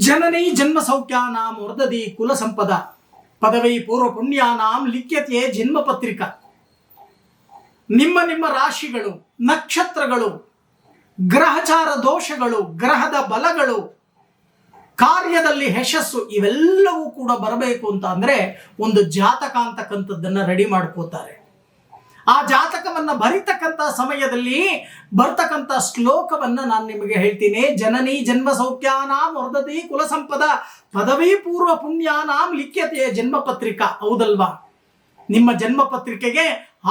ಜನನಿ ಜನ್ಮ ಸೌಖ್ಯಾನಾಂ ವರ್ಧದಿ ಕುಲ ಸಂಪದ ಪದವಿ ಪೂರ್ವ ಪುಣ್ಯಾನಾಂ ಲಿಖ್ಯತೆ ಜನ್ಮ ಪತ್ರಿಕಾ. ನಿಮ್ಮ ನಿಮ್ಮ ರಾಶಿಗಳು, ನಕ್ಷತ್ರಗಳು, ಗ್ರಹಚಾರ ದೋಷಗಳು, ಗ್ರಹದ ಬಲಗಳು, ಕಾರ್ಯದಲ್ಲಿ ಯಶಸ್ಸು ಇವೆಲ್ಲವೂ ಕೂಡ ಬರಬೇಕು ಅಂತ ಅಂದ್ರೆ ಒಂದು ಜಾತಕ ಅಂತಕ್ಕಂಥದ್ದನ್ನ ರೆಡಿ ಮಾಡ್ಕೋತಾರೆ. ಆ ಜಾತಕವನ್ನ ಬರಿತಕ್ಕಂಥ ಸಮಯದಲ್ಲಿ ಬರ್ತಕ್ಕಂಥ ಶ್ಲೋಕವನ್ನ ನಾನು ನಿಮಗೆ ಹೇಳ್ತೀನಿ. ಜನನಿ ಜನ್ಮ ಸೌಖ್ಯಾನಾಂ ವರ್ಧತಿ ಕುಲ ಸಂಪದ ಪದವಿ ಪೂರ್ವ ಪುಣ್ಯಾನಾಂ ಲಿಖ್ಯತೆ ಜನ್ಮ ಪತ್ರಿಕಾ. ಹೌದಲ್ವಾ? ನಿಮ್ಮ ಜನ್ಮ ಪತ್ರಿಕೆಗೆ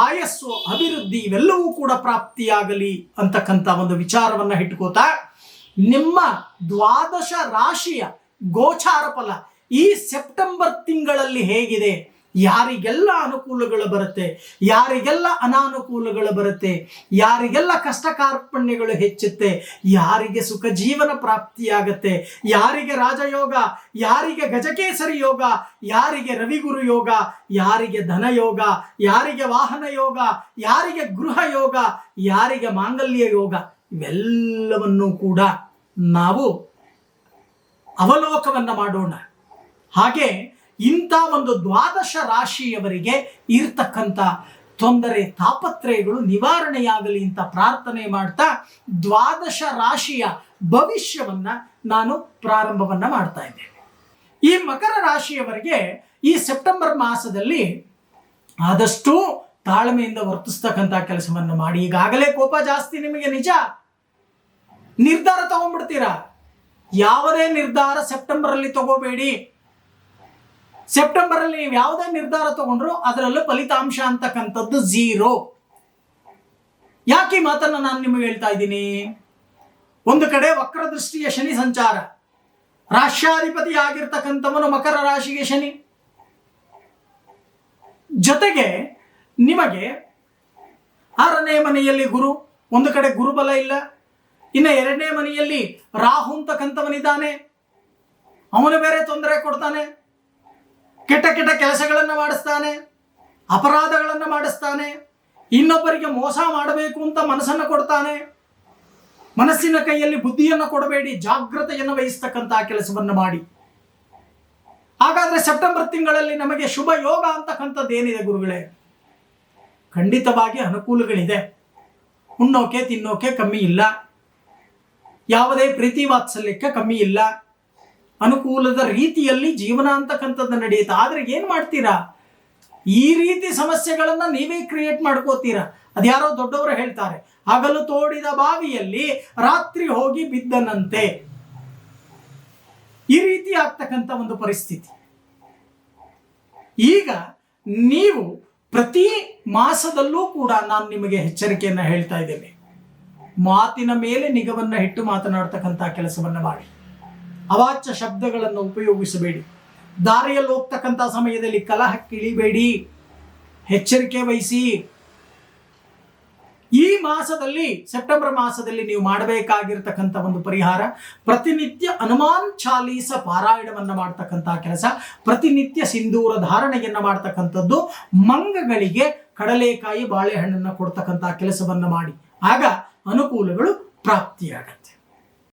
ಆಯಸ್ಸು, ಅಭಿವೃದ್ಧಿ ಇವೆಲ್ಲವೂ ಕೂಡ ಪ್ರಾಪ್ತಿಯಾಗಲಿ ಅಂತಕ್ಕಂಥ ಒಂದು ವಿಚಾರವನ್ನ ಇಟ್ಕೋತಾ ನಿಮ್ಮ ದ್ವಾದಶ ರಾಶಿಯ ಗೋಚಾರ ಫಲ ಈ ಸೆಪ್ಟೆಂಬರ್ ತಿಂಗಳಲ್ಲಿ ಹೇಗಿದೆ, ಯಾರಿಗೆಲ್ಲ ಅನುಕೂಲಗಳು ಬರುತ್ತೆ, ಯಾರಿಗೆಲ್ಲ ಅನಾನುಕೂಲಗಳು ಬರುತ್ತೆ, ಯಾರಿಗೆಲ್ಲ ಕಷ್ಟ ಕಾರ್ಪಣ್ಯಗಳು ಹೆಚ್ಚುತ್ತೆ, ಯಾರಿಗೆ ಸುಖ ಜೀವನ ಪ್ರಾಪ್ತಿಯಾಗತ್ತೆ, ಯಾರಿಗೆ ರಾಜಯೋಗ, ಯಾರಿಗೆ ಗಜಕೇಸರಿ ಯೋಗ, ಯಾರಿಗೆ ರವಿಗುರು ಯೋಗ, ಯಾರಿಗೆ ಧನ ಯೋಗ, ಯಾರಿಗೆ ವಾಹನ ಯೋಗ, ಯಾರಿಗೆ ಗೃಹ ಯೋಗ, ಯಾರಿಗೆ ಮಾಂಗಲ್ಯ ಯೋಗ, ಇವೆಲ್ಲವನ್ನೂ ಕೂಡ ನಾವು ಅವಲೋಕವನ್ನ ಮಾಡೋಣ. ಹಾಗೆ ಇಂಥ ಒಂದು ದ್ವಾದಶ ರಾಶಿಯವರಿಗೆ ಇರ್ತಕ್ಕಂಥ ತೊಂದರೆ ತಾಪತ್ರಯಗಳು ನಿವಾರಣೆಯಾಗಲಿ ಅಂತ ಪ್ರಾರ್ಥನೆ ಮಾಡ್ತಾ ದ್ವಾದಶ ರಾಶಿಯ ಭವಿಷ್ಯವನ್ನ ನಾನು ಪ್ರಾರಂಭವನ್ನ ಮಾಡ್ತಾ ಇದ್ದೇನೆ. ಈ ಮಕರ ರಾಶಿಯವರಿಗೆ ಈ ಸೆಪ್ಟೆಂಬರ್ ಮಾಸದಲ್ಲಿ ಆದಷ್ಟು ತಾಳ್ಮೆಯಿಂದ ವರ್ತಿಸ್ತಕ್ಕಂಥ ಕೆಲಸವನ್ನು ಮಾಡಿ. ಈಗಾಗಲೇ ಕೋಪ ಜಾಸ್ತಿ ನಿಮಗೆ, ನಿಜ. ನಿರ್ಧಾರ ತಗೊಂಡ್ಬಿಡ್ತೀರಾ. ಯಾವುದೇ ನಿರ್ಧಾರ ಸೆಪ್ಟೆಂಬರ್ ಅಲ್ಲಿ ತಗೋಬೇಡಿ. ಸೆಪ್ಟೆಂಬರ್ ಅಲ್ಲಿ ನೀವು ಯಾವುದೇ ನಿರ್ಧಾರ ತಗೊಂಡ್ರು ಅದರಲ್ಲೂ ಫಲಿತಾಂಶ ಅಂತಕ್ಕಂಥದ್ದು 0. ಯಾಕೆ ಈ ಮಾತನ್ನ ನಾನು ನಿಮಗೆ ಹೇಳ್ತಾ ಇದ್ದೀನಿ? ಒಂದು ಕಡೆ ವಕ್ರದೃಷ್ಟಿಯ ಶನಿ ಸಂಚಾರ, ರಾಷ್ಟ್ರಾಧಿಪತಿ ಆಗಿರ್ತಕ್ಕಂಥವನು ಮಕರ ರಾಶಿಗೆ ಶನಿ, ಜೊತೆಗೆ ನಿಮಗೆ 6ನೇ ಮನೆಯಲ್ಲಿ ಗುರು, ಒಂದು ಕಡೆ ಗುರುಬಲ ಇಲ್ಲ, ಇನ್ನು 2ನೇ ಮನೆಯಲ್ಲಿ ರಾಹು ಅಂತಕ್ಕಂಥವನಿದ್ದಾನೆ, ಅವನು ಬೇರೆ ತೊಂದರೆ ಕೊಡ್ತಾನೆ, ಕೆಟ್ಟ ಕೆಟ್ಟ ಕೆಲಸಗಳನ್ನು ಮಾಡಿಸ್ತಾನೆ, ಅಪರಾಧಗಳನ್ನು ಮಾಡಿಸ್ತಾನೆ, ಇನ್ನೊಬ್ಬರಿಗೆ ಮೋಸ ಮಾಡಬೇಕು ಅಂತ ಮನಸ್ಸನ್ನು ಕೊಡ್ತಾನೆ. ಮನಸ್ಸಿನ ಕೈಯಲ್ಲಿ ಬುದ್ಧಿಯನ್ನು ಕೊಡಬೇಡಿ, ಜಾಗೃತೆಯನ್ನು ವಹಿಸ್ತಕ್ಕಂತಹ ಕೆಲಸವನ್ನು ಮಾಡಿ. ಹಾಗಾದ್ರೆ ಸೆಪ್ಟೆಂಬರ್ ತಿಂಗಳಲ್ಲಿ ನಮಗೆ ಶುಭ ಯೋಗ ಅಂತಕ್ಕಂಥದ್ದು ಏನಿದೆ ಗುರುಗಳೇ? ಖಂಡಿತವಾಗಿ ಅನುಕೂಲಗಳಿದೆ. ಉಣ್ಣೋಕೆ ತಿನ್ನೋಕೆ ಕಮ್ಮಿ ಇಲ್ಲ, ಯಾವುದೇ ಪ್ರೀತಿ ವಾತ್ಸಲ್ಯಕ್ಕೆ ಕಮ್ಮಿ ಇಲ್ಲ, ಅನುಕೂಲದ ರೀತಿಯಲ್ಲಿ ಜೀವನ ಅಂತಕ್ಕಂಥದ್ದು ನಡೆಯುತ್ತೆ. ಆದ್ರೆ ಏನ್ ಮಾಡ್ತೀರಾ? ಈ ರೀತಿ ಸಮಸ್ಯೆಗಳನ್ನ ನೀವೇ ಕ್ರಿಯೇಟ್ ಮಾಡ್ಕೋತೀರಾ. ಅದ್ಯಾರೋ ದೊಡ್ಡವರು ಹೇಳ್ತಾರೆ, ಹಗಲು ತೋಡಿದ ಬಾವಿಯಲ್ಲಿ ರಾತ್ರಿ ಹೋಗಿ ಬಿದ್ದನಂತೆ. ಈ ರೀತಿ ಆಗ್ತಕ್ಕಂಥ ಒಂದು ಪರಿಸ್ಥಿತಿ. ಈಗ ನೀವು ಪ್ರತಿ ಮಾಸದಲ್ಲೂ ಕೂಡ ನಾನು ನಿಮಗೆ ಎಚ್ಚರಿಕೆಯನ್ನ ಹೇಳ್ತಾ ಇದ್ದೇನೆ. ಮಾತಿನ ಮೇಲೆ ನಿಗವನ್ನ ಇಟ್ಟು ಮಾತನಾಡ್ತಕ್ಕಂಥ ಕೆಲಸವನ್ನ ಮಾಡಿ. ಅವಾಚ್ಯ ಶಬ್ದಗಳನ್ನು ಉಪಯೋಗಿಸಬೇಡಿ. ದಾರಿಯಲ್ಲಿ ಹೋಗ್ತಕ್ಕಂಥ ಸಮಯದಲ್ಲಿ ಕಲಹಕ್ಕಿಳಿಬೇಡಿ, ಎಚ್ಚರಿಕೆ ವಹಿಸಿ. ಈ ಮಾಸದಲ್ಲಿ, ಸೆಪ್ಟೆಂಬರ್ ಮಾಸದಲ್ಲಿ ನೀವು ಮಾಡಬೇಕಾಗಿರ್ತಕ್ಕಂಥ ಒಂದು ಪರಿಹಾರ, ಪ್ರತಿನಿತ್ಯ ಹನುಮಾನ್ ಚಾಲೀಸ ಪಾರಾಯಣವನ್ನ ಮಾಡ್ತಕ್ಕಂಥ ಕೆಲಸ, ಪ್ರತಿನಿತ್ಯ ಸಿಂಧೂರ ಧಾರಣೆಯನ್ನ ಮಾಡ್ತಕ್ಕಂಥದ್ದು, ಮಂಗಗಳಿಗೆ ಕಡಲೆಕಾಯಿ ಬಾಳೆಹಣ್ಣನ್ನು ಕೊಡ್ತಕ್ಕಂಥ ಕೆಲಸವನ್ನ ಮಾಡಿ. ಆಗ ಅನುಕೂಲಗಳು ಪ್ರಾಪ್ತಿಯಾಗತ್ತೆ.